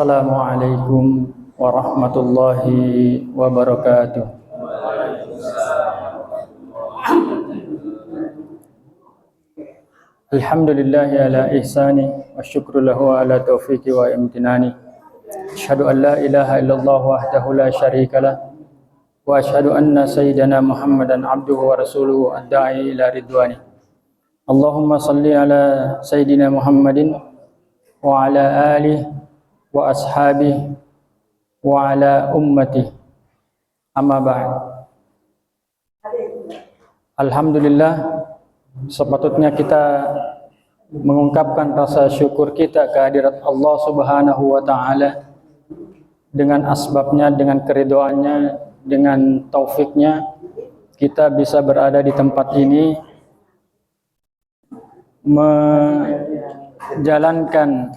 Assalamualaikum warahmatullahi wabarakatuh. Alhamdulillahi ala ihsani wa syukru lahu ala taufiqi wa imtinani. Asyhadu an la ilaha illallah wahdahu la syarikalah wa asyhadu anna sayyidana Muhammadan abduhu wa rasuluhu ad-da'i ila ridwani. Allahumma salli ala sayyidina Muhammadin wa ala alihi wa ashabihi wa ala ummati. Amma ba'd. Alhamdulillah, sepatutnya kita mengungkapkan rasa syukur kita kehadirat Allah Subhanahu wa taala dengan asbabnya, dengan keridhaannya, dengan taufiknya kita bisa berada di tempat ini menjalankan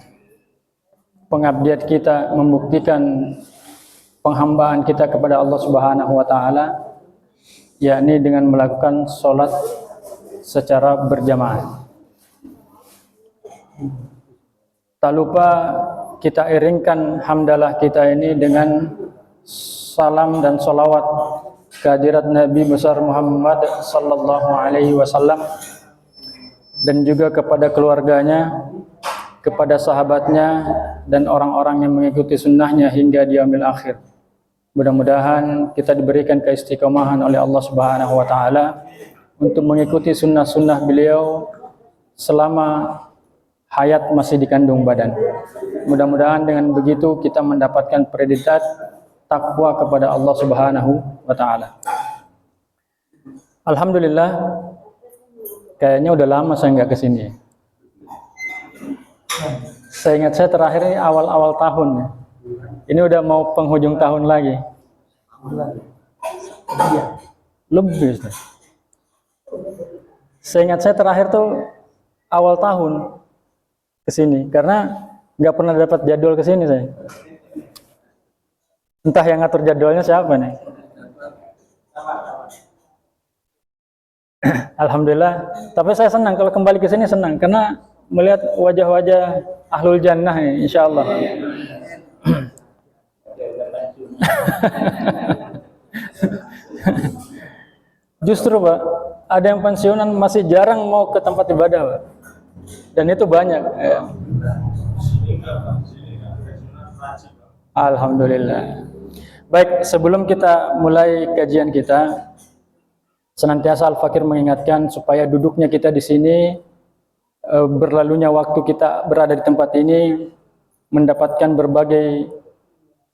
pengabdian kita, membuktikan penghambaan kita kepada Allah Subhanahu wa taala, yakni dengan melakukan sholat secara berjamaah. Tak lupa kita iringkan hamdalah kita ini dengan salam dan sholawat kehadirat Nabi besar Muhammad sallallahu alaihi wasallam dan juga kepada keluarganya, kepada sahabatnya dan orang-orang yang mengikuti sunnahnya hingga di yaumil akhir. Mudah-mudahan kita diberikan keistiqomahan oleh Allah Subhanahu wa taala untuk mengikuti sunnah-sunnah beliau selama hayat masih dikandung badan. Mudah-mudahan dengan begitu kita mendapatkan predikat takwa kepada Allah Subhanahu wa taala. Alhamdulillah, kayaknya udah lama saya nggak kesini. Saya ingat saya terakhir ini awal-awal tahun ya. Ini udah mau penghujung tahun lagi. Lebih. Saya ingat saya terakhir tuh awal tahun kesini karena nggak pernah dapat jadwal kesini saya. Entah yang ngatur jadwalnya siapa nih. Alhamdulillah. Tapi saya senang kalau kembali ke sini, senang karena melihat wajah-wajah ahlul jannah ya, insyaallah. Justru Pak, ada yang pensiunan masih jarang mau ke tempat ibadah Pak. Dan itu banyak ya. Alhamdulillah. Baik, sebelum kita mulai kajian kita, senantiasa Al-Fakir mengingatkan supaya duduknya kita di sini, berlalunya waktu kita berada di tempat ini mendapatkan berbagai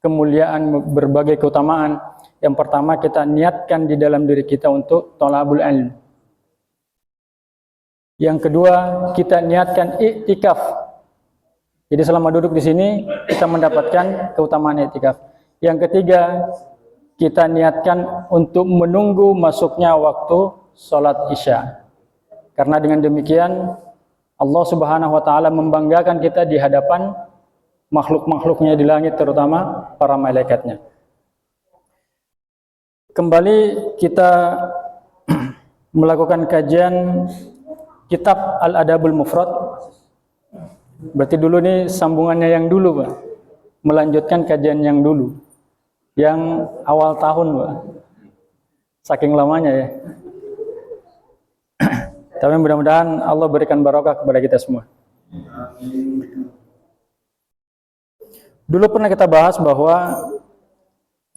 kemuliaan, berbagai keutamaan. Yang pertama, kita niatkan di dalam diri kita untuk thalabul ilm. Yang kedua, kita niatkan i'tikaf. Jadi selama duduk di sini kita mendapatkan keutamaan i'tikaf. Yang ketiga, kita niatkan untuk menunggu masuknya waktu sholat isya. Karena dengan demikian Allah Subhanahu wa taala membanggakan kita di hadapan makhluk-makhluknya di langit, terutama para malaikatnya. Kembali kita melakukan kajian kitab Al-Adabul Mufrad. Berarti dulu nih sambungannya yang dulu Pak, melanjutkan kajian yang dulu, yang awal tahun Pak, saking lamanya ya. Tapi mudah-mudahan Allah berikan barokah kepada kita semua. Dulu pernah kita bahas bahwa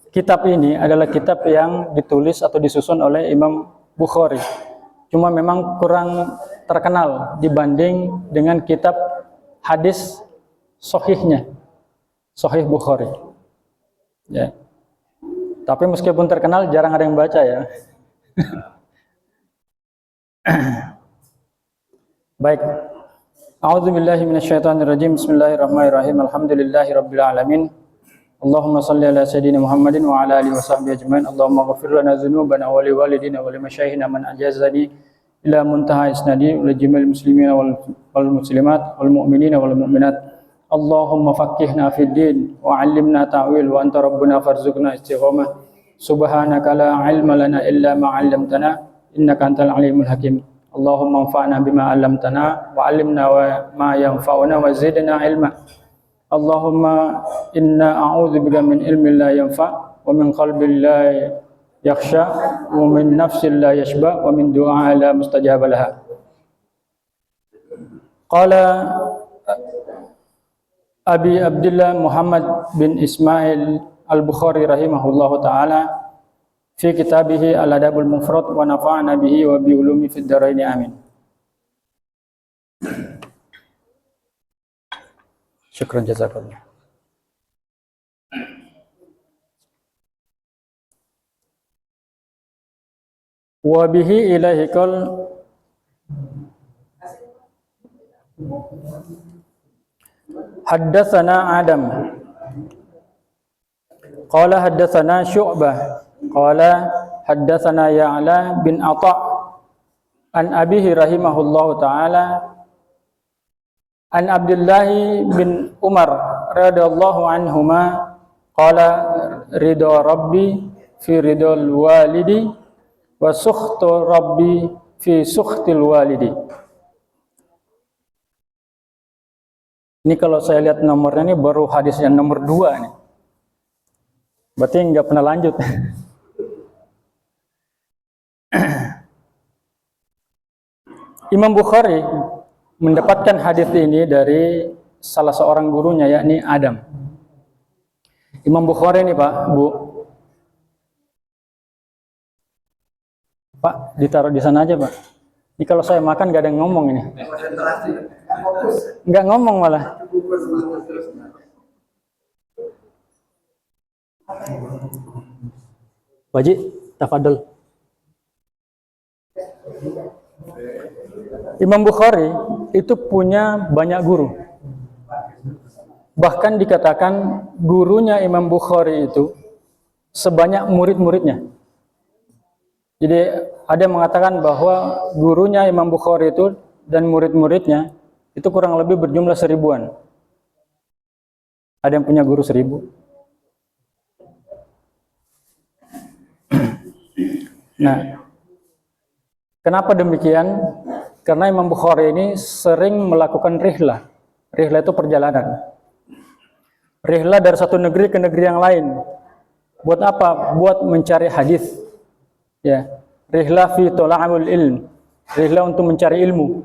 kitab ini adalah kitab yang ditulis atau disusun oleh Imam Bukhari. Cuma memang kurang terkenal dibanding dengan kitab hadis sahihnya, Sahih Bukhari. Ya. Tapi meskipun terkenal, jarang ada yang baca ya. Baik. A'udzubillahi minasyaitonirrajim. Bismillahirrahmanirrahim. Alhamdulillahirabbil alamin. Allahumma shalli ala sayyidina Muhammadin wa ala alihi washabbihi ajmain. Allahumma ighfir lana dzunubana wa liwalidina wa limasyayikhina man ajazani ila muntaha isnadi wa jami'il muslimina wal muslimat wal mu'minina wal mu'minat. Allahumma faqqihna fid din wa 'allimna ta'wil wa anta rabbuna farzuqna istiqamah. Subhanaka la 'ilma lana illa ma 'allamtana innaka antal alimul hakim. Allahumma anfa'na bima 'allamtana wa 'allimna ma yanfa'una wa zidna ilma. Allahumma inna a'udzubika min ilmin la yanfa wa min qalbin la yakhsha wa min nafsin la yashba wa min du'a la mustajaba laha. Qala Abi Abdullah Muhammad bin Ismail Al-Bukhari rahimahullahu ta'ala fi kitabihi Al-Adabul Mufrad wa nafa'ana bihi wa bi ulumi fid dharain amin. Syukran jazakallah. Wa bihi ilaihi qal haddatsana Adam qala haddatsana Syu'bah qala haddatsana Ya'la bin Atha an abihi rahimahullahu ta'ala an Abdullah bin Umar radhiyallahu anhuma qala ridha rabbi fi ridhal walidi wa sukhtu rabbi fi sukhtil walidi. Ini kalau saya lihat nomornya ini baru hadis yang nomor 2 nih. Berarti nggak pernah lanjut. Imam Bukhari mendapatkan hadis ini dari salah seorang gurunya, yakni Adam. Imam Bukhari ini, Pak, Bu. Pak, ditaruh di sana aja, Pak. Ini kalau saya makan gak ada yang ngomong ini. Nggak ngomong malah. Wajib, tafadhol. Imam Bukhari itu punya banyak guru. Bahkan dikatakan gurunya Imam Bukhari itu sebanyak murid-muridnya. Jadi ada yang mengatakan bahwa gurunya Imam Bukhari itu dan murid-muridnya itu kurang lebih berjumlah 1000-an. Ada yang punya guru 1000. Nah, kenapa demikian? Karena Imam Bukhari ini sering melakukan rihlah. Rihlah itu perjalanan. Rihlah dari satu negeri ke negeri yang lain. Buat apa? Buat mencari hadis. Ya, rihlah fi thala'ul ilm. Rihlah untuk mencari ilmu.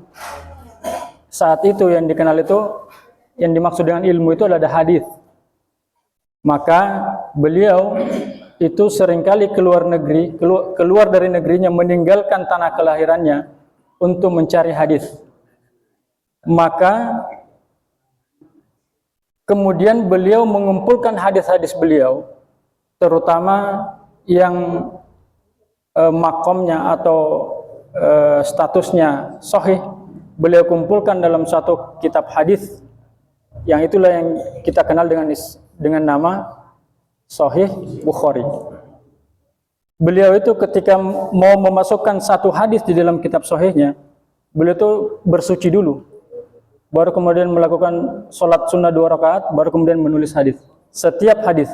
Saat itu yang dikenal itu, yang dimaksud dengan ilmu itu adalah hadis. Maka beliau itu seringkali keluar negeri, keluar dari negerinya, meninggalkan tanah kelahirannya untuk mencari hadis. Maka kemudian beliau mengumpulkan hadis-hadis beliau, terutama yang makomnya atau statusnya sahih, beliau kumpulkan dalam satu kitab hadis, yang itulah yang kita kenal dengan nama Sahih Bukhari. Beliau itu ketika mau memasukkan satu hadis di dalam kitab sahihnya, beliau itu bersuci dulu, baru kemudian melakukan sholat sunnah 2 rakaat, baru kemudian menulis hadis. Setiap hadis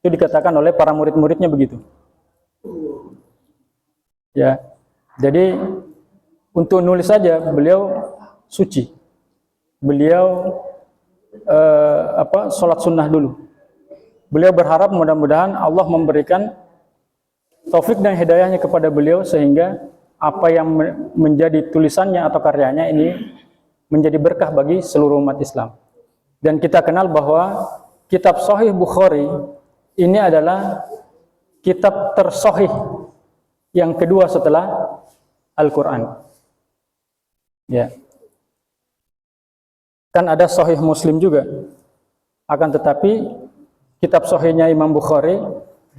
itu dikatakan oleh para murid-muridnya begitu. Ya, jadi untuk nulis saja beliau suci. Beliau sholat sunnah dulu. Beliau berharap mudah-mudahan Allah memberikan taufik dan hidayahnya kepada beliau sehingga apa yang menjadi tulisannya atau karyanya ini menjadi berkah bagi seluruh umat Islam. Dan kita kenal bahwa kitab Sahih Bukhari ini adalah kitab tersahih yang kedua setelah Al-Quran. Ya. Kan ada Sahih Muslim juga. Akan tetapi kitab sahihnya Imam Bukhari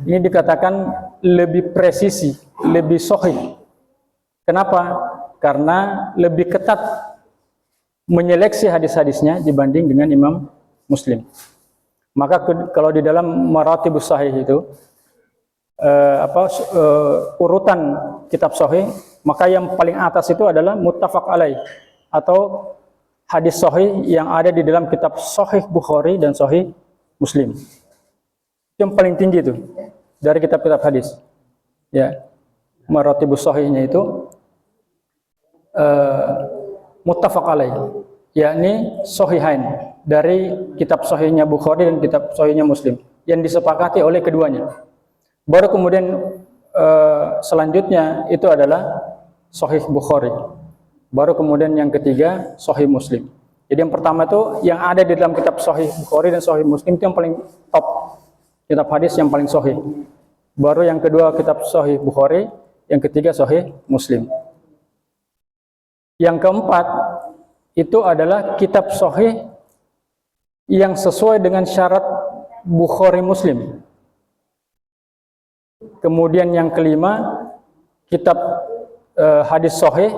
ini dikatakan lebih presisi, lebih sahih. Kenapa? Karena lebih ketat menyeleksi hadis-hadisnya dibanding dengan Imam Muslim. Maka kalau di dalam Maratibus Sahih itu urutan kitab sahih, maka yang paling atas itu adalah muttafaq alaih atau hadis sahih yang ada di dalam kitab Sahih Bukhari dan Sahih Muslim. Yang paling tinggi itu dari kitab-kitab hadis. Ya, maratibus sahihnya itu muttafaq alaih, yakni sahihain. dari kitab sahihnya Bukhari dan kitab sahihnya Muslim yang disepakati oleh keduanya. Baru kemudian selanjutnya itu adalah sahih Bukhari. Baru kemudian yang ketiga sahih Muslim. Jadi yang pertama itu yang ada di dalam kitab sahih Bukhari dan sahih Muslim itu yang paling top, kitab hadis yang paling sahih. Baru yang kedua kitab sahih Bukhari, yang ketiga sahih Muslim. Yang keempat itu adalah kitab sahih yang sesuai dengan syarat Bukhari Muslim. Kemudian yang kelima, kitab hadis sahih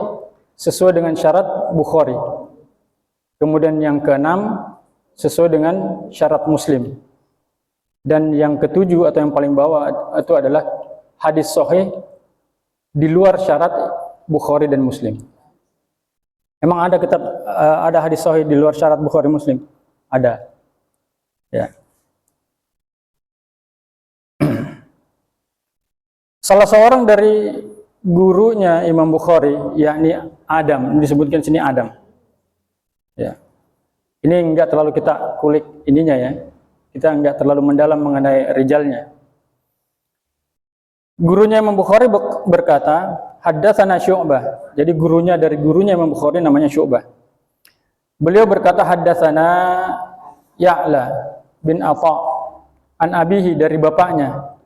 sesuai dengan syarat Bukhari. Kemudian yang keenam, sesuai dengan syarat Muslim. Dan yang ketujuh atau yang paling bawah itu adalah hadis sahih di luar syarat Bukhari dan Muslim. Emang ada ada hadis sahih di luar syarat Bukhari Muslim? Ada. Ya. Salah seorang dari gurunya Imam Bukhari, yakni Adam, disebutkan sini Adam. Ya. Ini enggak terlalu kita kulik ininya ya. Kita enggak terlalu mendalam mengenai rijalnya. Gurunya Imam Bukhari berkata, haddatsana Syu'bah. Jadi gurunya dari gurunya Imam Bukhari namanya Syu'bah. Beliau berkata haddatsana Ya'la bin Atha an abihi, dari bapaknya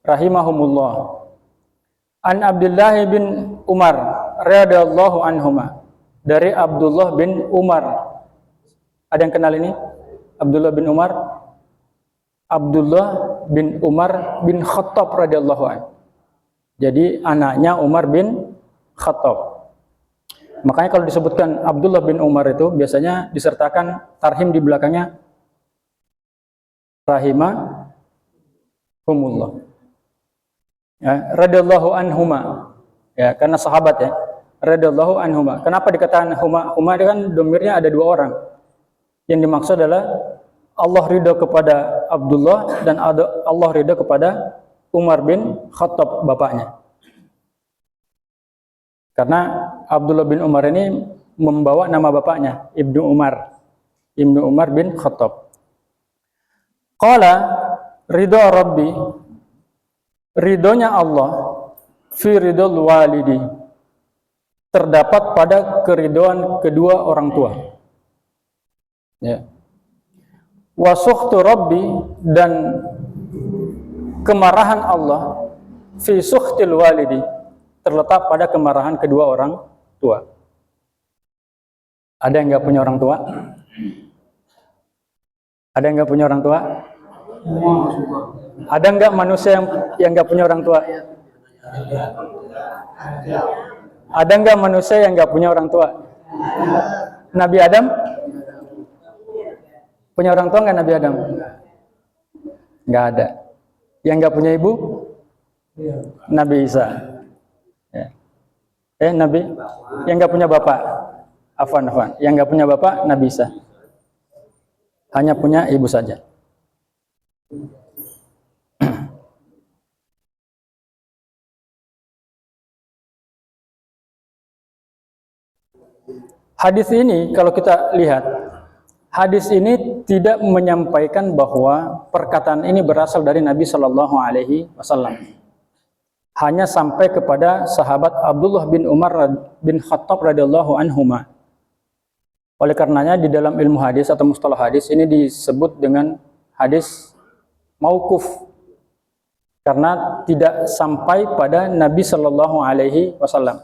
rahimahumullah. An Abdullah bin Umar radhiyallahu anhuma, dari Abdullah bin Umar. Ada yang kenal ini? Abdullah bin Umar? Abdullah bin Umar bin Khattab radhiyallahu anhu. Jadi anaknya Umar bin Khattab. Makanya kalau disebutkan Abdullah bin Umar itu biasanya disertakan tarhim di belakangnya rahimahumullah. Ya, radhiyallahu anhuma. Ya, karena sahabat ya. Radhiyallahu anhuma. Kenapa dikatakan huma? Huma itu kan domirnya ada dua orang. Yang dimaksud adalah Allah ridha kepada Abdullah dan Allah ridha kepada Umar bin Khattab, bapaknya. Karena Abdullah bin Umar ini membawa nama bapaknya, Ibnu Umar. Ibnu Umar bin Khattab. Qala ridha Rabbi, ridhonya Allah, fi ridhul walidi, terdapat pada keridhaan kedua orang tua. Ya. Wa sukhtu Rabbi, dan kemarahan Allah, fi sukhtil walidi, terletak pada kemarahan kedua orang tua. Ada yang nggak punya orang tua? Ada yang nggak punya orang tua? Ada nggak manusia yang nggak punya orang tua? Ada nggak manusia yang nggak punya orang tua? Nabi Adam punya orang tua nggak? Nabi Adam nggak ada. Yang nggak punya ibu? Nabi Isa. Ya. Nabi yang nggak punya bapak? Afwan. Yang nggak punya bapak Nabi Isa. Hanya punya ibu saja. Hadis ini kalau kita lihat, hadis ini tidak menyampaikan bahwa perkataan ini berasal dari Nabi Shallallahu Alaihi Wasallam. Hanya sampai kepada sahabat Abdullah bin Umar bin Khattab radhiyallahu anhuma. Oleh karenanya di dalam ilmu hadis atau mustalah hadis ini disebut dengan hadis mauquf, karena tidak sampai pada Nabi Shallallahu Alaihi Wasallam.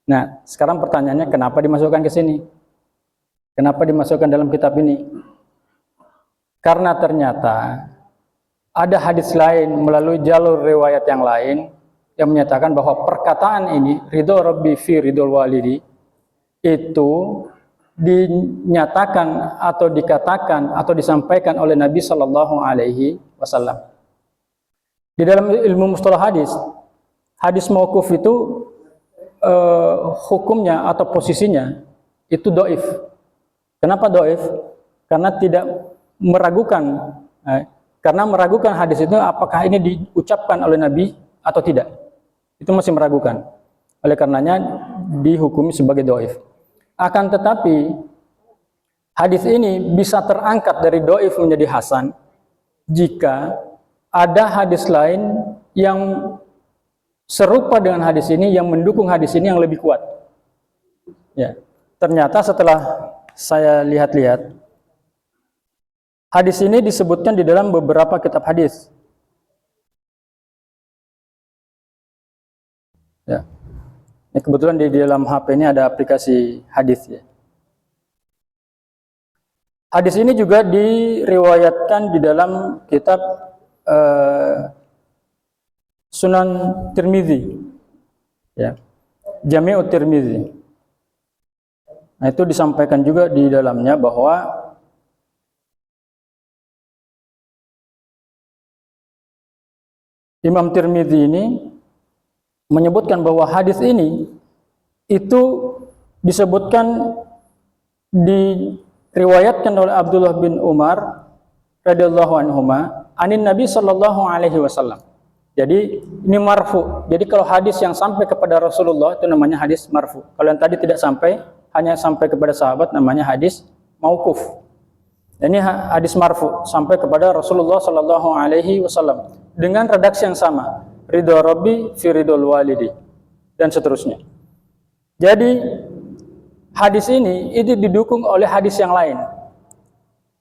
Nah, sekarang pertanyaannya, kenapa dimasukkan ke sini? Kenapa dimasukkan dalam kitab ini? Karena ternyata ada hadis lain melalui jalur riwayat yang lain yang menyatakan bahwa perkataan ini, ridho Rabbi fi ridhol walidi, itu dinyatakan atau dikatakan atau disampaikan oleh Nabi Shallallahu Alaihi Wasallam. Di dalam ilmu mustalah hadis, hadis mauquf itu hukumnya atau posisinya itu dhaif. Kenapa dhaif? Karena tidak meragukan, karena meragukan hadis itu apakah ini diucapkan oleh Nabi atau tidak. Itu masih meragukan. Oleh karenanya dihukumi sebagai dhaif. Akan tetapi Hadis ini bisa terangkat dari dhaif menjadi hasan jika ada hadis lain yang serupa dengan hadis ini yang mendukung hadis ini yang lebih kuat. Ya, ternyata setelah saya lihat-lihat, hadis ini disebutkan di dalam beberapa kitab hadis. Ya. Ini kebetulan di dalam HP ini ada aplikasi hadis ya. Hadis ini juga diriwayatkan di dalam kitab Sunan Tirmizi, ya, Jami'ut Tirmizi. Nah, itu disampaikan juga di dalamnya bahwa Imam Tirmizi ini menyebutkan bahwa hadis ini itu disebutkan diriwayatkan oleh Abdullah bin Umar radhiyallahu anhuma anin Nabi sallallahu alaihi wasallam. Jadi ini marfu. Jadi kalau hadis yang sampai kepada Rasulullah itu namanya hadis marfu. Kalau yang tadi tidak sampai, hanya sampai kepada sahabat, namanya hadis mauquf. Ini hadis marfu sampai kepada Rasulullah sallallahu alaihi wasallam dengan redaksi yang sama. Ridho Rabbi fi ridhol walidi dan seterusnya. Jadi hadis ini itu didukung oleh hadis yang lain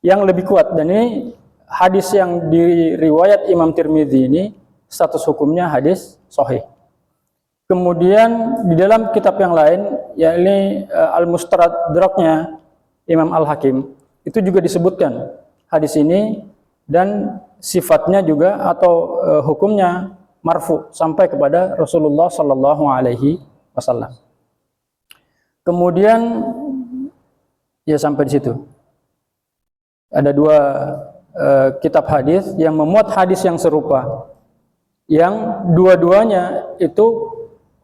yang lebih kuat, dan ini hadis yang diriwayat Imam Tirmizi ini status hukumnya hadis sahih. Kemudian di dalam kitab yang lain, yakni Al-Mustadraknya Imam Al-Hakim, itu juga disebutkan hadis ini dan sifatnya juga atau hukumnya marfu sampai kepada Rasulullah sallallahu alaihi wasallam. Kemudian ya sampai di situ. Ada dua kitab hadis yang memuat hadis yang serupa, yang dua-duanya itu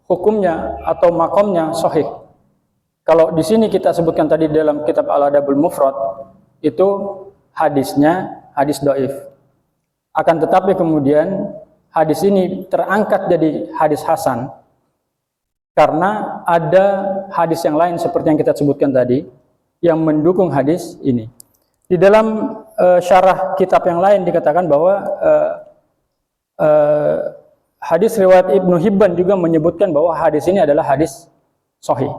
hukumnya atau makomnya sahih. Kalau di sini kita sebutkan tadi dalam kitab Al-Adabul Mufrad, itu hadisnya hadis dhaif. Akan tetapi kemudian hadis ini terangkat jadi hadis hasan karena ada hadis yang lain seperti yang kita sebutkan tadi yang mendukung hadis ini. Di dalam syarah kitab yang lain dikatakan bahwa hadis riwayat Ibnu Hibban juga menyebutkan bahwa hadis ini adalah hadis sahih.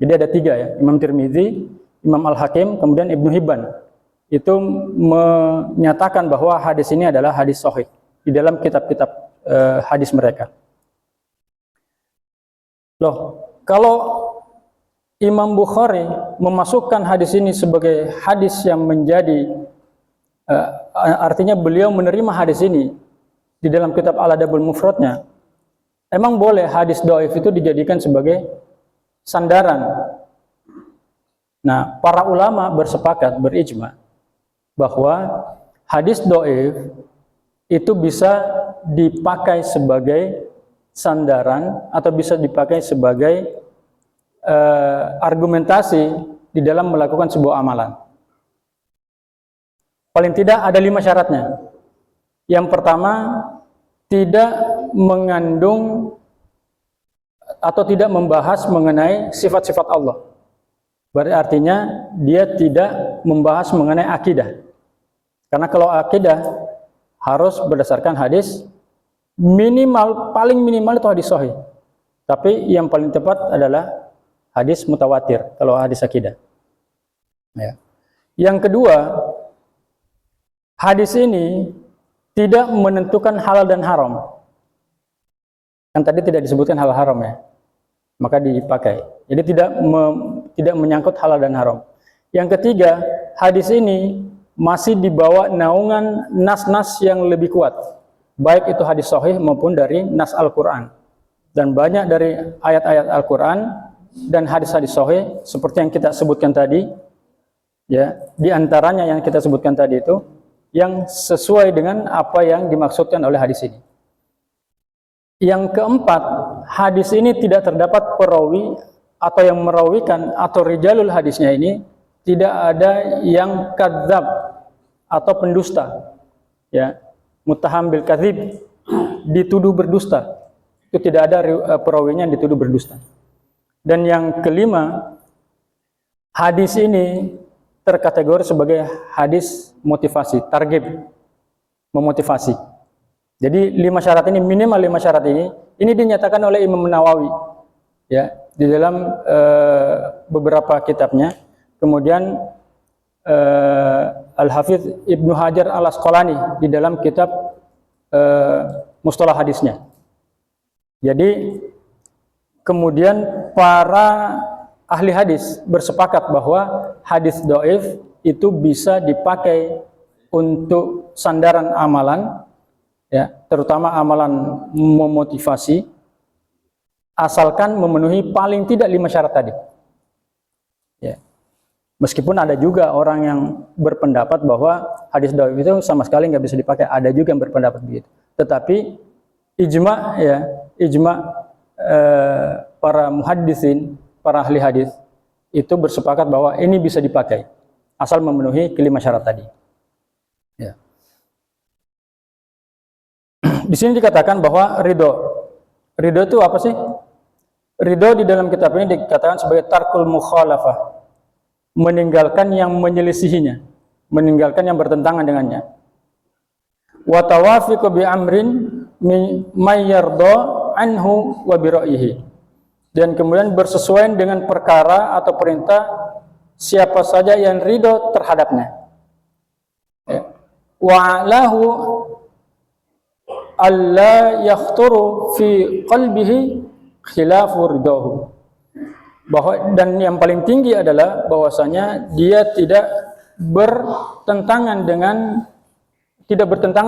Jadi ada tiga ya, Imam Tirmizi, Imam Al-Hakim, kemudian Ibnu Hibban. Itu menyatakan bahwa hadis ini adalah hadis sahih di dalam kitab-kitab hadis mereka. Loh, kalau Imam Bukhari memasukkan hadis ini sebagai hadis yang menjadi artinya beliau menerima hadis ini di dalam kitab Al-Adabul Mufradnya, emang boleh hadis dhaif itu dijadikan sebagai sandaran? Nah, para ulama bersepakat, berijma bahwa hadis dhaif itu bisa dipakai sebagai sandaran atau bisa dipakai sebagai argumentasi di dalam melakukan sebuah amalan. Paling tidak ada 5 syaratnya. Yang pertama, tidak mengandung atau tidak membahas mengenai sifat-sifat Allah. Berarti artinya dia tidak membahas mengenai akidah. Karena kalau akidah harus berdasarkan hadis minimal, paling minimal itu hadis sahih. Tapi yang paling tepat adalah hadis mutawatir kalau hadis akidah. Ya. Yang kedua, hadis ini tidak menentukan halal dan haram. Kan tadi tidak disebutkan halal haram ya, maka dipakai. Jadi tidak menyangkut halal dan haram. Yang ketiga, hadis ini masih dibawa naungan nas-nas yang lebih kuat, baik itu hadis sahih maupun dari nas Al-Quran. Dan banyak dari ayat-ayat Al-Quran dan hadis-hadis sahih seperti yang kita sebutkan tadi, ya, di antaranya yang kita sebutkan tadi itu yang sesuai dengan apa yang dimaksudkan oleh hadis ini. Yang keempat, hadis ini tidak terdapat perawi atau yang merawikan atau rijalul hadisnya ini tidak ada yang kadzab atau pendusta, ya, muttaham bil kadzib, dituduh berdusta. Itu tidak ada perawinya yang dituduh berdusta. Dan yang kelima, hadis ini terkategori sebagai hadis motivasi, targhib, memotivasi. Jadi 5 syarat ini, minimal 5 syarat ini dinyatakan oleh Imam Nawawi ya di dalam beberapa kitabnya. Kemudian Al-Hafidz Ibnu Hajar Al-Asqalani di dalam kitab mustalah hadisnya. Jadi kemudian para ahli hadis bersepakat bahwa hadis dhaif itu bisa dipakai untuk sandaran amalan ya, terutama amalan memotivasi, asalkan memenuhi paling tidak 5 syarat tadi. Ya. Meskipun ada juga orang yang berpendapat bahwa hadis dhaif itu sama sekali nggak bisa dipakai, ada juga yang berpendapat begitu. Tetapi ijma ya, para muhaddisin, para ahli hadis itu bersepakat bahwa ini bisa dipakai asal memenuhi kelima syarat tadi. Ya. Di sini dikatakan bahwa ridho itu apa sih? Ridho di dalam kitab ini dikatakan sebagai tarkul mukhalafah, meninggalkan yang menyelisihinya, meninggalkan yang bertentangan dengannya. Wa tawafiqu bi amrin may yarda anhu wa bi ra'yihi. Dan kemudian bersesuaian dengan perkara atau perintah siapa saja yang ridho terhadapnya. Wa lahu alla yakhturu fi qalbihi khilafu ridahu. Bahwa dan yang paling tinggi adalah bahwasanya dia tidak bertentangan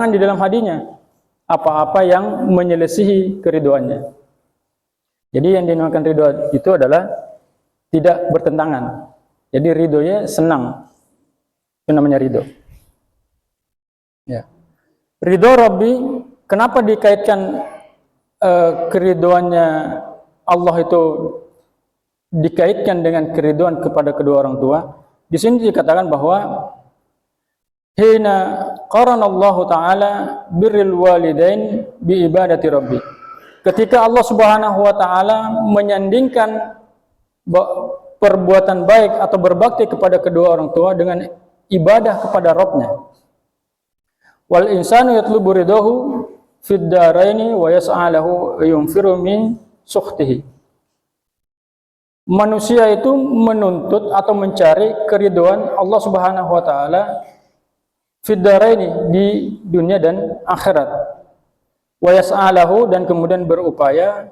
di dalam hatinya apa-apa yang menyelisihi keridhoannya. Jadi yang dinamakan ridho itu adalah tidak bertentangan. Jadi ridhonya senang, itu namanya ridho. Ya. Ridho Rabbi, kenapa dikaitkan keridhoannya Allah itu dikaitkan dengan keridhaan kepada kedua orang tua? Di sini dikatakan bahwa hina qarana Allah Ta'ala birril walidain bi ibadati Rabbi. Ketika Allah Subhanahu wa Ta'ala menyandingkan perbuatan baik atau berbakti kepada kedua orang tua dengan ibadah kepada Rabb-nya. Wal insanu yatlubu ridahu fid daraini wa yas'alahu yunfiru min sukhtihi. Manusia itu menuntut atau mencari keridhaan Allah Subhanahu wa Ta'ala fid daraini, di dunia dan akhirat. Wa yas'alahu, dan kemudian berupaya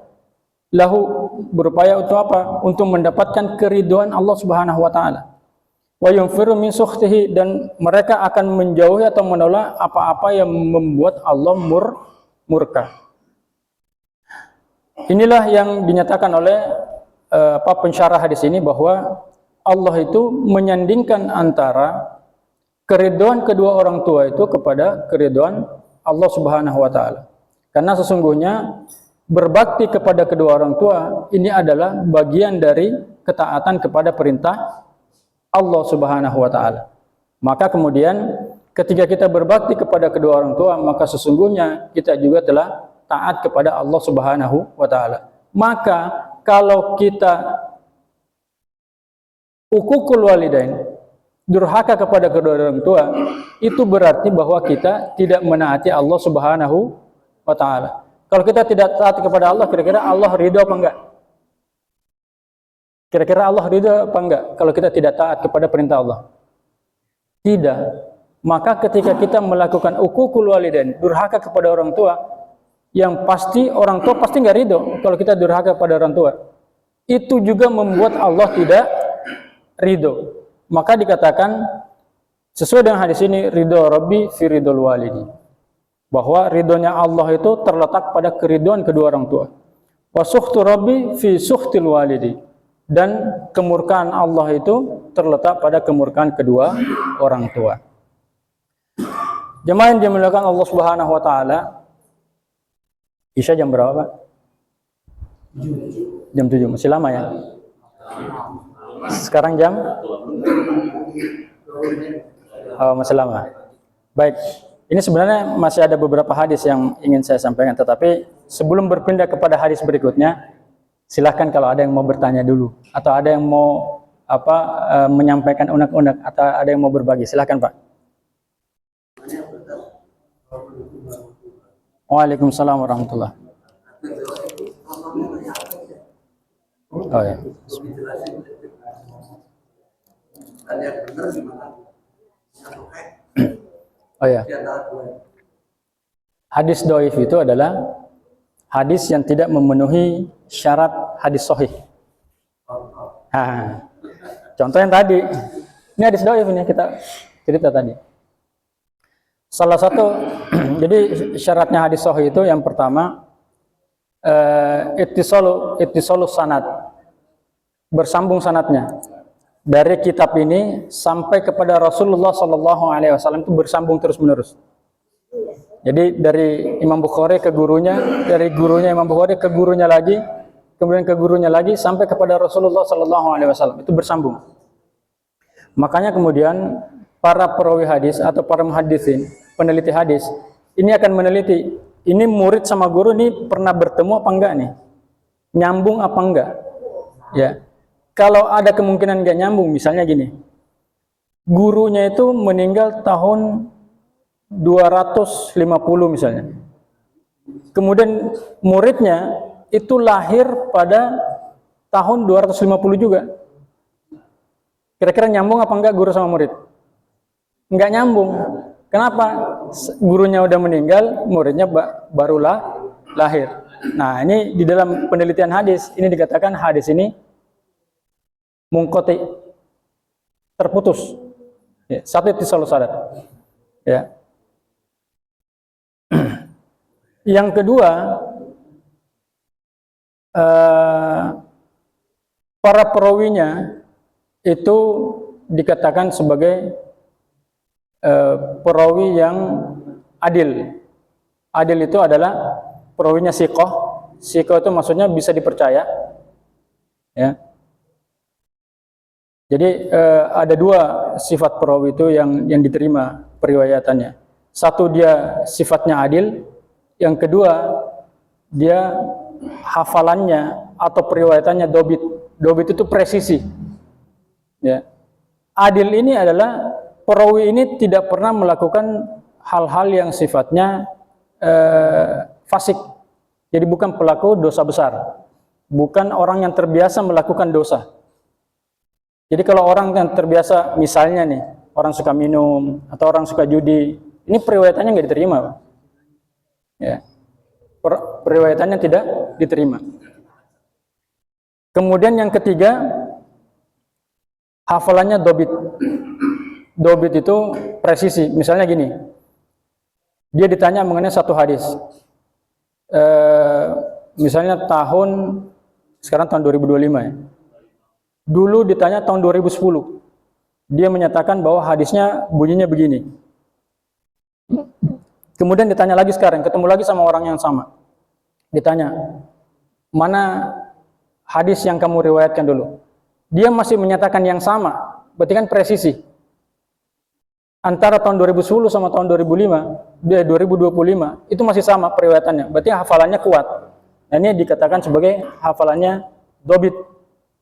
untuk apa? Untuk mendapatkan keridhaan Allah Subhanahu wa Ta'ala. Wa yunfiru min sukhtihi, dan mereka akan menjauhi atau menolak apa-apa yang membuat Allah murka. Inilah yang dinyatakan oleh pensyarah hadis ini, bahwa Allah itu menyandingkan antara keridhaan kedua orang tua itu kepada keridhaan Allah Subhanahu wa Ta'ala. Karena sesungguhnya berbakti kepada kedua orang tua ini adalah bagian dari ketaatan kepada perintah Allah Subhanahu wa Ta'ala. Maka kemudian ketika kita berbakti kepada kedua orang tua, maka sesungguhnya kita juga telah taat kepada Allah Subhanahu wa Ta'ala. Maka kalau kita uququl walidain, durhaka kepada kedua orang tua, itu berarti bahwa kita tidak menaati Allah Subhanahu wa Ta'ala. Kalau kita tidak taat kepada Allah, kira-kira Allah ridho apa enggak? Kira-kira Allah ridho apa enggak kalau kita tidak taat kepada perintah Allah? Tidak. Maka ketika kita melakukan uququl walidain, durhaka kepada orang tua, yang pasti orang tua pasti enggak ridho kalau kita durhaka kepada orang tua. Itu juga membuat Allah tidak ridho. Maka dikatakan sesuai dengan hadis ini, ridho Rabbi fi ridhol walidi, bahwa ridhonya Allah itu terletak pada keridhaan kedua orang tua. Wa sukhtu Rabbi fi sukhtil walidi, dan kemurkaan Allah itu terletak pada kemurkaan kedua orang tua. Jemaah yang dimuliakan Allah Subhanahu wa Ta'ala, Isya jam berapa, Pak? Jam 7, masih lama ya? Sekarang jam? Oh, masih lama. Baik. Ini sebenarnya masih ada beberapa hadis yang ingin saya sampaikan, tetapi sebelum berpindah kepada hadis berikutnya, silahkan kalau ada yang mau bertanya dulu, atau ada yang mau menyampaikan unek-unek atau ada yang mau berbagi? Silahkan Pak. Waalaikumsalam warahmatullah. Oh ya. Oh ya. Hadis dhaif itu adalah hadis yang tidak memenuhi syarat hadis sahih. Nah, contoh yang tadi. Ini hadis dhaif ini kita cerita tadi. Salah satu jadi syaratnya hadis sahih itu yang pertama ittisalus sanad. Bersambung sanadnya. Dari kitab ini sampai kepada Rasulullah sallallahu alaihi wasallam itu bersambung terus-menerus. Jadi dari Imam Bukhari ke gurunya, dari gurunya Imam Bukhari ke gurunya lagi, kemudian ke gurunya lagi sampai kepada Rasulullah sallallahu alaihi wasallam, itu bersambung. Makanya kemudian para perawi hadis atau para muhaddisin, peneliti hadis, ini akan meneliti, ini murid sama guru ini pernah bertemu apa enggak nih? Nyambung apa enggak? Ya. Kalau ada kemungkinan enggak nyambung, misalnya gini. Gurunya itu meninggal tahun 250 misalnya. Kemudian muridnya itu lahir pada tahun 250 juga. Kira-kira nyambung apa enggak guru sama murid? Enggak nyambung. Kenapa? Gurunya udah meninggal, muridnya barulah lahir. Nah, ini di dalam penelitian hadis, ini dikatakan hadis ini munqati, terputus. Ya, satu ittisalus sanad. Ya. Yang kedua, para perawinya itu dikatakan sebagai perawi yang adil. Adil itu adalah perawinya siqah. Siqah itu maksudnya bisa dipercaya. Ya. Jadi ada dua sifat perawi itu yang diterima periwayatannya. Satu, dia sifatnya adil. Yang kedua, dia hafalannya atau periwayatannya dobit. Dobit itu presisi. Ya. Adil ini adalah perawi ini tidak pernah melakukan hal-hal yang sifatnya fasik. Jadi bukan pelaku dosa besar. Bukan orang yang terbiasa melakukan dosa. Jadi kalau orang yang terbiasa, misalnya nih, orang suka minum atau orang suka judi, ini periwayatannya nggak diterima, Pak. Ya. Periwayatannya tidak diterima. Kemudian yang ketiga, hafalannya dobit. Dobit itu presisi. Misalnya gini, dia ditanya mengenai satu hadis. Misalnya sekarang tahun 2025 ya. Dulu ditanya tahun 2010. Dia menyatakan bahwa hadisnya bunyinya begini. Kemudian ditanya lagi sekarang, ketemu lagi sama orang yang sama. Ditanya, mana hadis yang kamu riwayatkan dulu? Dia masih menyatakan yang sama. Berarti kan presisi. Antara tahun 2010 sama tahun 2025, 2025, itu masih sama periwayatannya. Berarti hafalannya kuat. Nah, ini dikatakan sebagai hafalannya dobit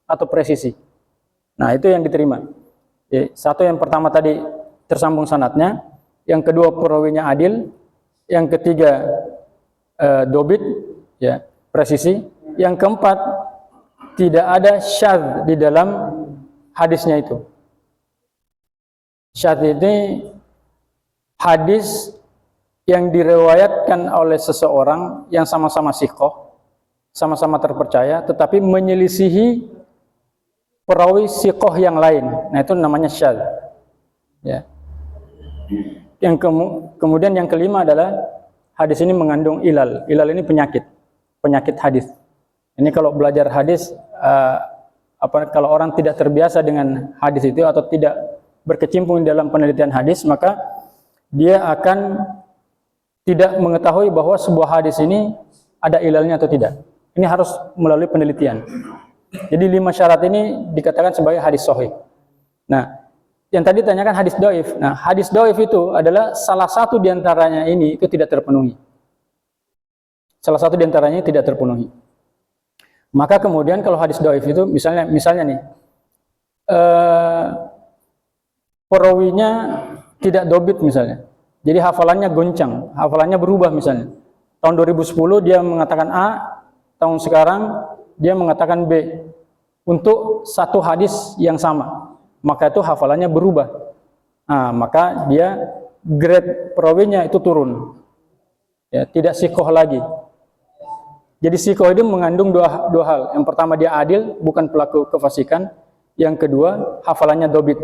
atau presisi. Nah, itu yang diterima. Satu, yang pertama tadi tersambung sanadnya, yang kedua perawinya adil, yang ketiga dobit, ya, presisi, yang keempat tidak ada syadz di dalam hadisnya itu. Syadz ini hadis yang diriwayatkan oleh seseorang yang sama-sama siqah, sama-sama terpercaya, tetapi menyelisihi perawi siqah yang lain. Nah, itu namanya syadz. Ya. Kemudian yang kelima adalah hadis ini mengandung ilal. Ilal ini penyakit hadis. Ini kalau belajar hadis, kalau orang tidak terbiasa dengan hadis itu atau tidak berkecimpung dalam penelitian hadis, maka dia akan tidak mengetahui bahwa sebuah hadis ini ada ilalnya atau tidak. Ini harus melalui penelitian. Jadi 5 syarat ini dikatakan sebagai hadis sahih. Nah, yang tadi ditanyakan hadis dhaif. Nah, hadis dhaif itu adalah salah satu diantaranya ini itu tidak terpenuhi. Salah satu diantaranya tidak terpenuhi. Maka kemudian kalau hadis dhaif itu misalnya nih, eh, perawinya tidak dobit misalnya. Jadi hafalannya goncang, hafalannya berubah misalnya. Tahun 2010 dia mengatakan A, tahun sekarang dia mengatakan B. Untuk satu hadis yang sama, maka itu hafalannya berubah. Nah, maka dia grade perawinya itu turun. Ya, tidak sikoh lagi. Jadi sikoh itu mengandung dua hal. Yang pertama dia adil, bukan pelaku kefasikan. Yang kedua, hafalannya dobit,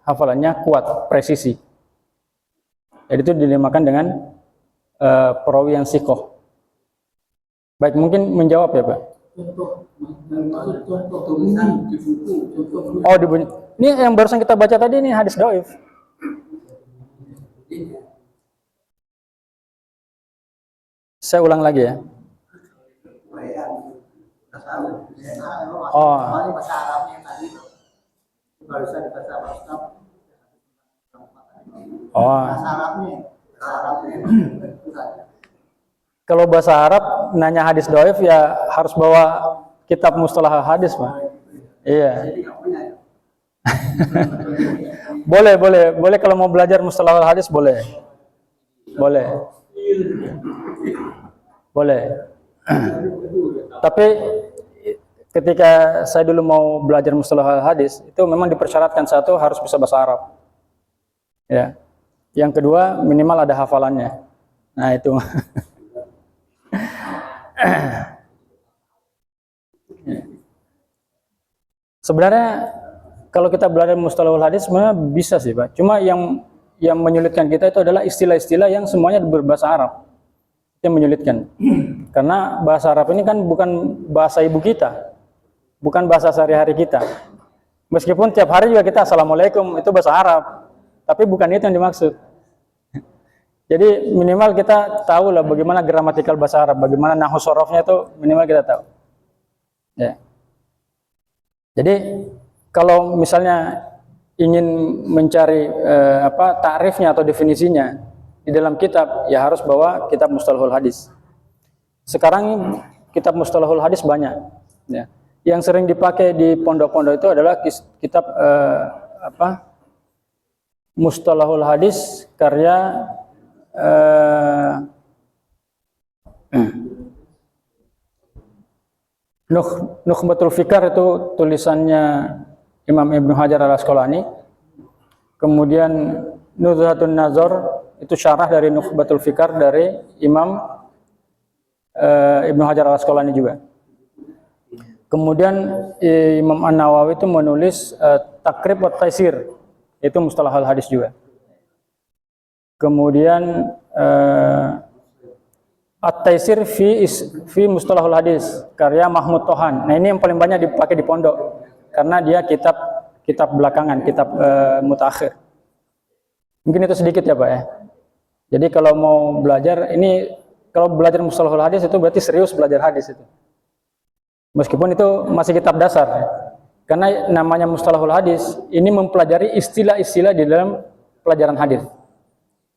hafalannya kuat, presisi. Jadi itu dinamakan dengan perawi yang sikoh. Baik, mungkin menjawab ya Pak. Contoh tulisan di buku. Oh, di buku. Ini yang barusan kita baca tadi ini hadis dhaif. Saya ulang lagi ya. Oh. Oh. Kalau bahasa Arab nanya hadis dhaif ya harus bawa kitab mustalah hadis, Pak. Iya. boleh kalau mau belajar mustalah hadis boleh. Boleh. Tapi ketika saya dulu mau belajar mustalah hadis itu memang dipersyaratkan satu harus bisa bahasa Arab. Ya. Yang kedua minimal ada hafalannya. Nah, itu. Sebenarnya kalau kita belajar mustalahul hadis sebenarnya bisa sih Pak. Cuma yang menyulitkan kita itu adalah istilah-istilah yang semuanya berbahasa Arab. Itu yang menyulitkan. Karena bahasa Arab ini kan bukan bahasa ibu kita. Bukan bahasa sehari-hari kita. Meskipun tiap hari juga kita Assalamualaikum itu bahasa Arab. Tapi bukan itu yang dimaksud. Jadi minimal kita tahu lah bagaimana gramatikal bahasa Arab, bagaimana nahwu sorofnya itu minimal kita tahu. Ya. Jadi kalau misalnya ingin mencari takrifnya atau definisinya di dalam kitab, ya harus bawa kitab mustalahul hadis. Sekarang kitab mustalahul hadis banyak. Ya. Yang sering dipakai di pondok-pondok itu adalah kitab mustalahul hadis karya Nukhbatul Fikar itu tulisannya Imam Ibnu Hajar al-Asqalani. Kemudian Nuzhatun Nazar itu syarah dari Nukhbatul Fikar dari Imam Ibnu Hajar al-Asqalani juga. Kemudian Imam An-Nawawi itu menulis Takrib wa Taisir, itu mustalahul hadis juga. Kemudian At-Taisir fi mustalahul hadis karya Mahmud Tohan. Nah, ini yang paling banyak dipakai di pondok karena dia kitab belakangan, kitab mutakhir. Mungkin itu sedikit ya Pak ya. Jadi kalau mau belajar ini, kalau belajar mustalahul hadis itu berarti serius belajar hadis itu. Meskipun itu masih kitab dasar. Karena namanya mustalahul hadis ini mempelajari istilah-istilah di dalam pelajaran hadis.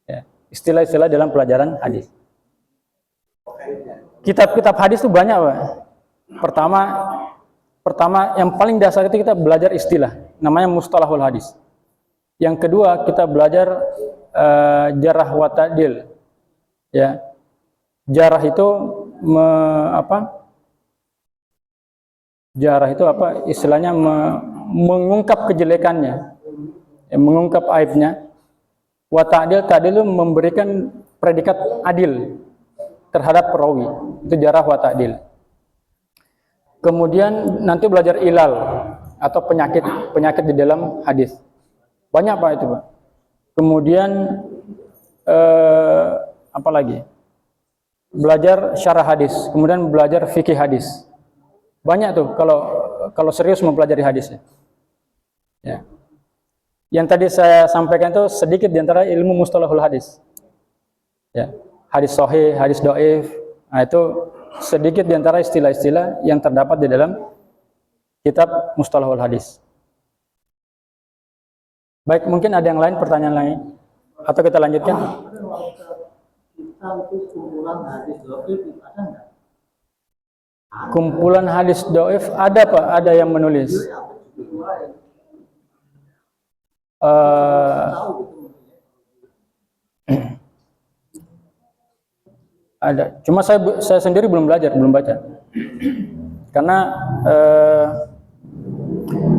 Ya, istilah-istilah dalam pelajaran hadis. Kitab-kitab hadis itu banyak, Pak. Pertama yang paling dasar itu kita belajar istilah, namanya mustalahul hadis. Yang kedua kita belajar jarah wa ta'dil. Ya. Jarah itu Jarah itu apa? Istilahnya mengungkap kejelekannya, ya, mengungkap aibnya. Wa ta'dil, ta'dil itu memberikan predikat adil terhadap perawi. Itu jarah wa ta'dil. Kemudian nanti belajar ilal atau penyakit di dalam hadis. Banyak Pak itu, Pak. Kemudian apa lagi? Belajar syarah hadis, kemudian belajar fikih hadis. Banyak tuh kalau serius mempelajari hadisnya. Ya. Yang tadi saya sampaikan itu sedikit di antara ilmu mustalahul hadis. Ya. Hadis sahih, hadis dhaif. Nah, itu sedikit di antara istilah-istilah yang terdapat di dalam kitab mustalahul hadis. Baik, mungkin ada yang lain, pertanyaan lain? Atau kita lanjutkan? Kumpulan hadis dhaif ada Pak, ada yang menulis. uh, ada. Cuma saya sendiri belum belajar, belum baca. Karena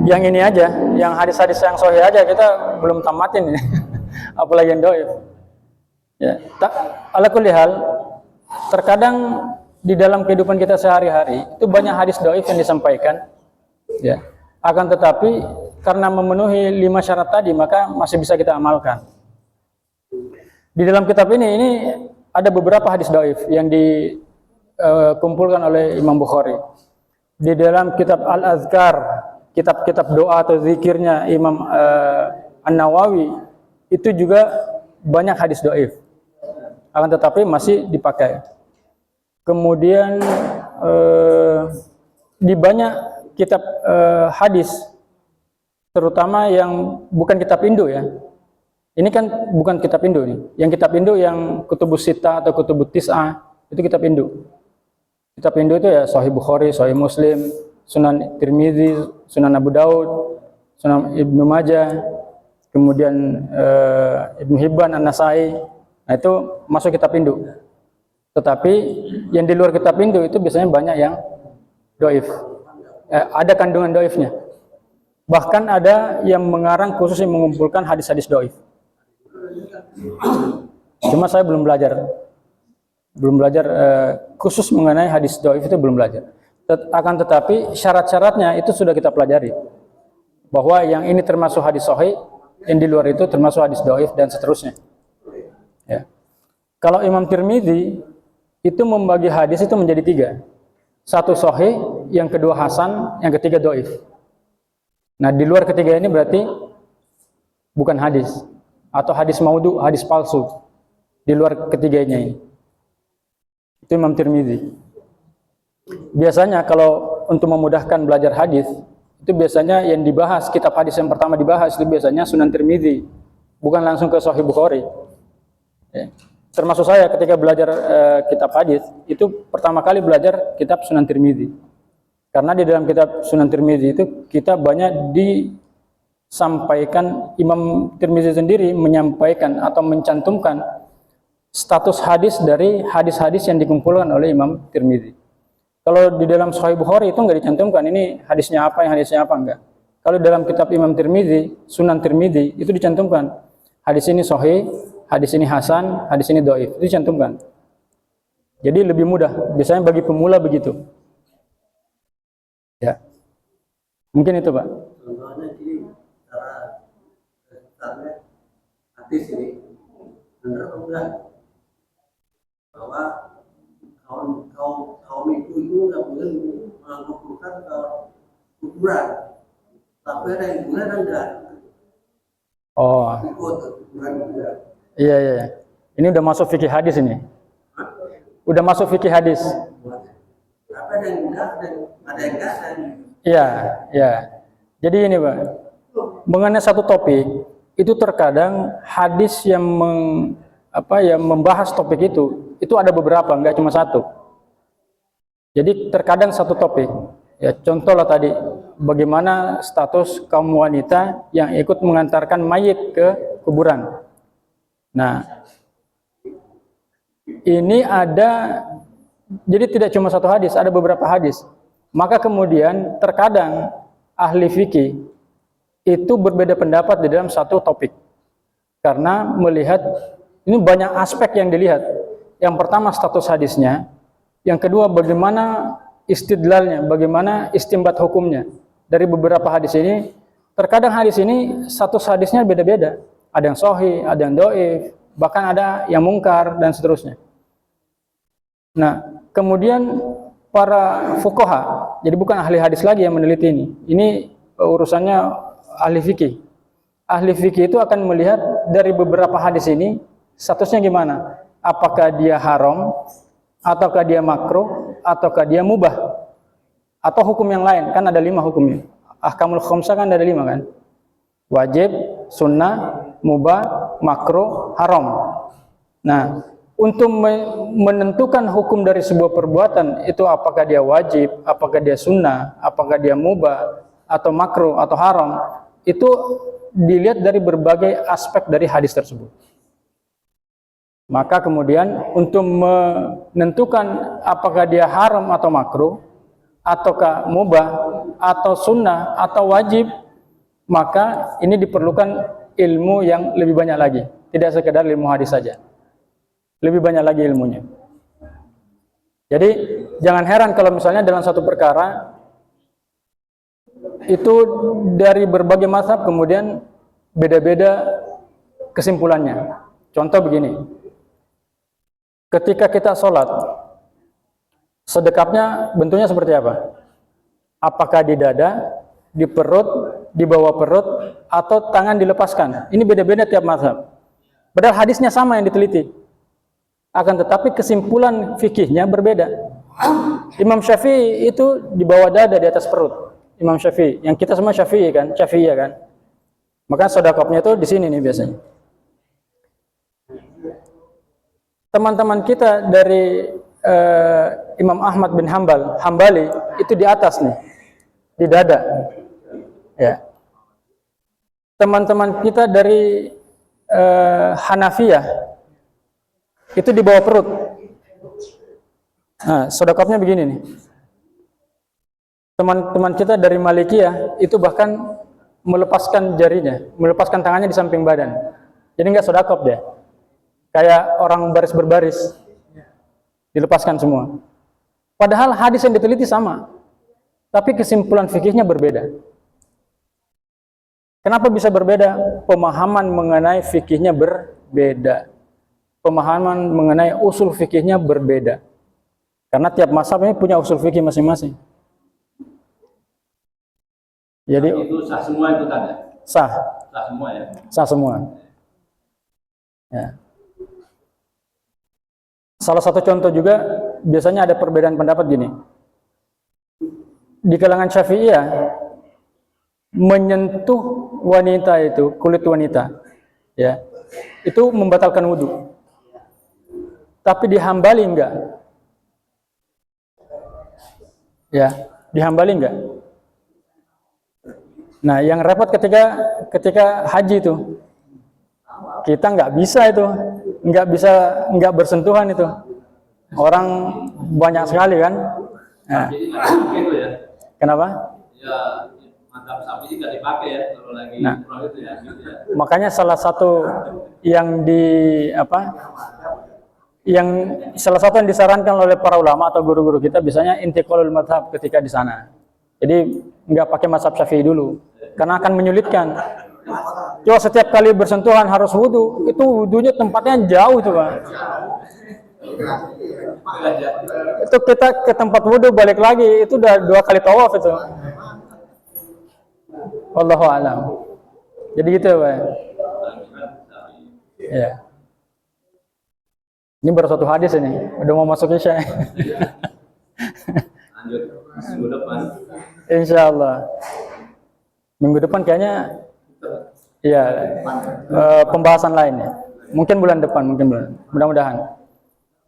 yang ini aja, yang hadis-hadis yang sahih aja kita belum tamatin ini. Apalagi yang dhaif. Ya, ala kulli hal, terkadang di dalam kehidupan kita sehari-hari itu banyak hadis dhaif yang disampaikan. Ya. Akan tetapi karena memenuhi 5 syarat tadi maka masih bisa kita amalkan. Di dalam kitab ini ada beberapa hadis dhaif yang dikumpulkan oleh Imam Bukhari. Di dalam kitab Al-Azkar, kitab-kitab doa atau zikirnya Imam An-Nawawi, itu juga banyak hadis dhaif. Akan tetapi masih dipakai. Kemudian di banyak kitab hadis, terutama yang bukan kitab Indo ya. Ini kan bukan kitab Indo nih. Yang kitab Indo yang Kutubus Sittah atau Kutubut Tis'ah itu kitab Indo. Kitab Indo itu ya Sahih Bukhari, Sahih Muslim, Sunan Tirmizi, Sunan Abu Daud, Sunan Ibnu Majah, kemudian Ibnu Hibban, An-Nasai. Nah, itu masuk kitab Indo. Tetapi yang di luar kitab Indo itu biasanya banyak yang dhaif. Ada kandungan dhaifnya. Bahkan ada yang mengarang khusus yang mengumpulkan hadis-hadis dhaif. Cuma saya belum belajar khusus mengenai hadis dhaif itu belum belajar. Akan tetapi syarat-syaratnya itu sudah kita pelajari. Bahwa yang ini termasuk hadis sahih, yang di luar itu termasuk hadis dhaif dan seterusnya. Ya. Kalau Imam Tirmizi itu membagi hadis itu menjadi 3. Satu sahih, yang kedua hasan, yang ketiga dhaif. Nah, di luar ketiga ini berarti bukan hadis atau hadis maudhu, hadis palsu. Di luar ketiganya ini. Itu Imam Tirmizi. Biasanya kalau untuk memudahkan belajar hadis, itu biasanya yang dibahas, kitab hadis yang pertama dibahas itu biasanya Sunan Tirmizi, bukan langsung ke Sahih Bukhari. Ya. Termasuk saya ketika belajar kitab hadis, itu pertama kali belajar kitab Sunan Tirmizi. Karena di dalam kitab Sunan Tirmizi itu kita banyak disampaikan, Imam Tirmizi sendiri menyampaikan atau mencantumkan status hadis dari hadis-hadis yang dikumpulkan oleh Imam Tirmizi. Kalau di dalam Sahih Bukhari itu nggak dicantumkan ini hadisnya apa, yang hadisnya apa, enggak. Kalau dalam kitab Imam Tirmizi, Sunan Tirmizi itu dicantumkan hadis ini sahih, hadis ini hasan, hadis ini dhaif, itu dicantumkan. Jadi lebih mudah, biasanya bagi pemula begitu. Ya, mungkin itu Pak. Contohnya gini, cara dasarnya hadis ini benar atau enggak bahwa kaum itu nggak boleh mengumpulkan ke kuburan, tapi ada yang boleh ada enggak? Oh, ikut kuburan juga. Iya. Ini udah masuk fikih hadis ini. Udah masuk fikih hadis. Tapi ada yang enggak, ada yang enggak. Iya. Jadi ini Pak, mengenai satu topik itu terkadang hadis yang membahas topik itu ada beberapa, enggak cuma satu. Jadi terkadang satu topik, ya contoh lah tadi, bagaimana status kaum wanita yang ikut mengantarkan mayit ke kuburan. Nah, ini ada, jadi tidak cuma satu hadis, ada beberapa hadis. Maka kemudian terkadang ahli fikih itu berbeda pendapat di dalam satu topik. Karena melihat, ini banyak aspek yang dilihat. Yang pertama status hadisnya, yang kedua bagaimana istidlalnya, bagaimana istimbat hukumnya. Dari beberapa hadis ini, terkadang hadis ini status hadisnya beda-beda. Ada yang sahih, ada yang dhaif, bahkan ada yang mungkar dan seterusnya. Nah, kemudian para fuqaha, jadi bukan ahli hadis lagi yang meneliti ini. Ini urusannya ahli fikih. Ahli fikih itu akan melihat dari beberapa hadis ini statusnya gimana? Apakah dia haram, ataukah dia makruh, ataukah dia mubah, atau hukum yang lain? Kan ada 5 hukumnya. Ahkamul khamsah kan ada 5 kan? Wajib, sunnah, mubah, makruh, haram. Nah, untuk menentukan hukum dari sebuah perbuatan itu apakah dia wajib, apakah dia sunnah, apakah dia mubah, atau makruh, atau haram, itu dilihat dari berbagai aspek dari hadis tersebut. Maka kemudian untuk menentukan apakah dia haram atau makruh, ataukah mubah, atau sunnah, atau wajib, maka ini diperlukan ilmu yang lebih banyak lagi. Tidak sekedar ilmu hadis saja. Lebih banyak lagi ilmunya. Jadi jangan heran kalau misalnya dalam satu perkara itu dari berbagai mazhab kemudian beda-beda kesimpulannya. Contoh begini. Ketika kita sholat, sedekapnya bentuknya seperti apa? Apakah di dada, di perut, di bawah perut, atau tangan dilepaskan? Ini beda-beda tiap mazhab. Padahal hadisnya sama yang diteliti. Akan tetapi kesimpulan fikihnya berbeda. Imam Syafi'i itu di bawah dada, di atas perut. Imam Syafi'i, yang kita semua Syafi'i kan, Syafi'iyah kan. Maka sedekapnya itu di sini nih biasanya. Teman-teman kita dari Imam Ahmad bin Hambali itu di atas nih, di dada. Ya. Teman-teman kita dari Hanafiyah itu di bawah perut. Nah, sedekapnya begini nih. Teman-teman kita dari Malikiyah itu bahkan melepaskan jarinya, melepaskan tangannya di samping badan. Jadi nggak sedekap dia. Kayak orang baris berbaris, dilepaskan semua. Padahal hadis yang diteliti sama, tapi kesimpulan fikihnya berbeda. Kenapa bisa berbeda? Pemahaman mengenai fikihnya berbeda. Pemahaman mengenai usul fikihnya berbeda. Karena tiap mazhab ini punya usul fikih masing-masing. Jadi itu sah semua itu tanda. Sah. Sah semua ya. Sah semua. Ya. Salah satu contoh juga biasanya ada perbedaan pendapat gini. Di kalangan Syafi'iyah menyentuh wanita itu, kulit wanita, ya, itu membatalkan wudhu. Tapi di Hambali enggak. Ya, di Hambali enggak. Nah, yang repot ketika haji itu, kita nggak bisa itu, nggak bersentuhan itu. Orang banyak sekali kan. Nah. Jadi nggak dipakai itu ya. Kenapa? Ya, mantap sapi nggak dipakai ya kalau lagi umroh itu ya. Gitu ya. Makanya salah satu yang salah satu yang disarankan oleh para ulama atau guru-guru kita biasanya intiqalul madhab ketika di sana. Jadi nggak pakai mazhab Syafi'i dulu, karena akan menyulitkan. Coba setiap kali bersentuhan harus wudhu, itu wudhunya tempatnya jauh itu Pak. Itu kita ke tempat wudhu balik lagi, itu udah 2 kali tawaf itu. Wallahu a'lam. Jadi gitu Pak. Ya. Ini baru satu hadis ini, udah mau masuk Isya. Lanjut minggu depan. Insya Allah. Minggu depan kayaknya ya pembahasan lainnya. Mungkin bulan depan, mudah-mudahan.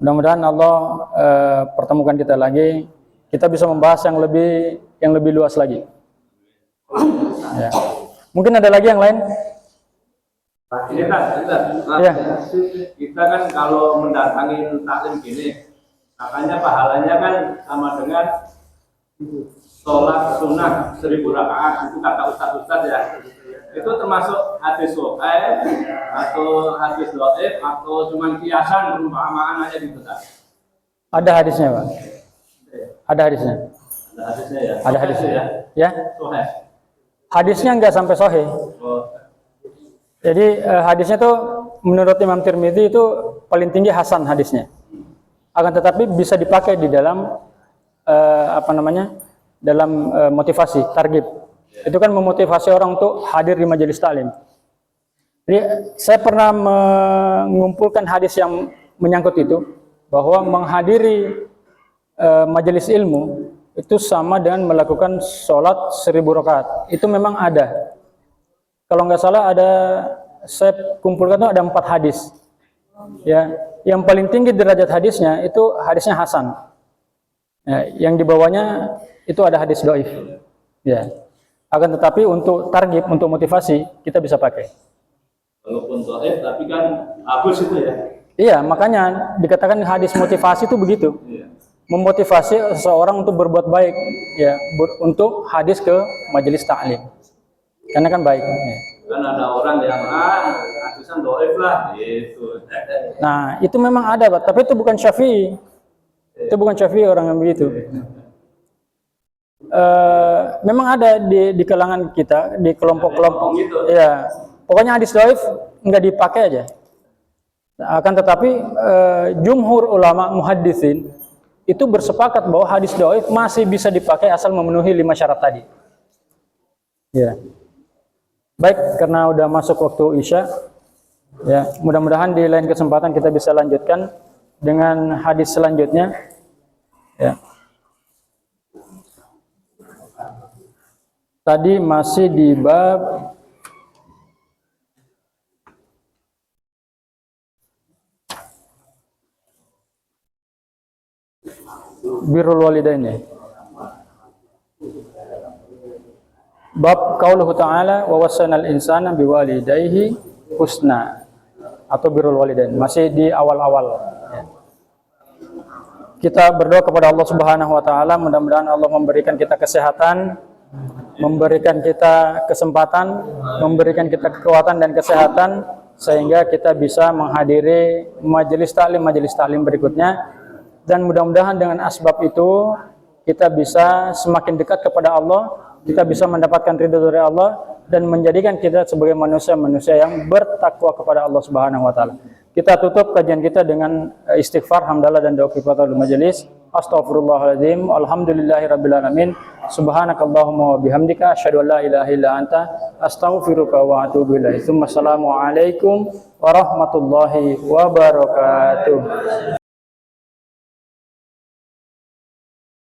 Mudah-mudahan Allah pertemukan kita lagi. Kita bisa membahas yang lebih luas lagi. Ya. Mungkin ada lagi yang lain? Ini kan, Ya. kita kan kalau mendatangi taklim gini, makanya pahalanya kan sama dengan sholat sunnah 1000 rakaat itu kata ustaz ya. Itu termasuk hadis sahih atau hadis dhaif atau cuma kiasan perumpamaan aja gitu kan? Ada hadisnya Pak. Ada hadisnya. Ada hadisnya ya. Ada hadisnya. Ya. Ya. Sahih. Hadisnya nggak sampai sahih. Oh. Jadi hadisnya tuh menurut Imam Tirmidzi itu paling tinggi hasan hadisnya. Akan tetapi bisa dipakai di dalam dalam motivasi, targhib. Itu kan memotivasi orang untuk hadir di majelis taklim. Jadi saya pernah mengumpulkan hadis yang menyangkut itu, bahwa menghadiri majelis ilmu itu sama dengan melakukan sholat 1000 rakaat. Itu memang ada. Kalau nggak salah saya kumpulkan itu ada 4 hadis. Ya, yang paling tinggi derajat hadisnya itu hadisnya hasan. Ya, yang di bawahnya itu ada hadis dhaif. Ya. Akan tetapi untuk targib, untuk motivasi kita bisa pakai. Walaupun dhaif tapi kan bagus itu ya. Iya, makanya dikatakan hadis motivasi itu begitu. Iya. Memotivasi seseorang untuk berbuat baik, ya, untuk hadis ke majelis ta'lim. Karena kan baik. Ya. Kan ada orang yang hadisan dhaif lah gitu. Nah, itu memang ada, Pak. Tapi itu bukan Syafi'i. Itu bukan Syafi'i orang yang begitu. Memang ada di kalangan kita, di kelompok-kelompok. Gitu. Ya, pokoknya hadis dhaif nggak dipakai aja. Akan tetapi jumhur ulama muhaddisin itu bersepakat bahwa hadis dhaif masih bisa dipakai asal memenuhi 5 syarat tadi. Ya. Baik, karena udah masuk waktu Isya, ya, mudah-mudahan di lain kesempatan kita bisa lanjutkan dengan hadis selanjutnya. Ya. Tadi masih di bab birrul walidain ya. Bab qauluhu ta'ala wa wassanal insana biwalidayhi husna atau birrul walidain, masih di awal-awal ya. Kita berdoa kepada Allah Subhanahu wa taala, mudah-mudahan Allah memberikan kita kesehatan, memberikan kita kesempatan, memberikan kita kekuatan dan kesehatan sehingga kita bisa menghadiri majelis taklim berikutnya, dan mudah-mudahan dengan asbab itu kita bisa semakin dekat kepada Allah, kita bisa mendapatkan ridho dari Allah dan menjadikan kita sebagai manusia-manusia yang bertakwa kepada Allah Subhanahu wa taala. Kita tutup kajian kita dengan istighfar, hamdalah dan doa kifaratul majelis. Astaghfirullahaladzim, alhamdulillahirabbil alamin, subhanakallahumma wa bihamdika asyhadu an la ilaha illa anta astaghfiruka wa atubu ilaik. Assalamualaikum warahmatullahi wabarakatuh.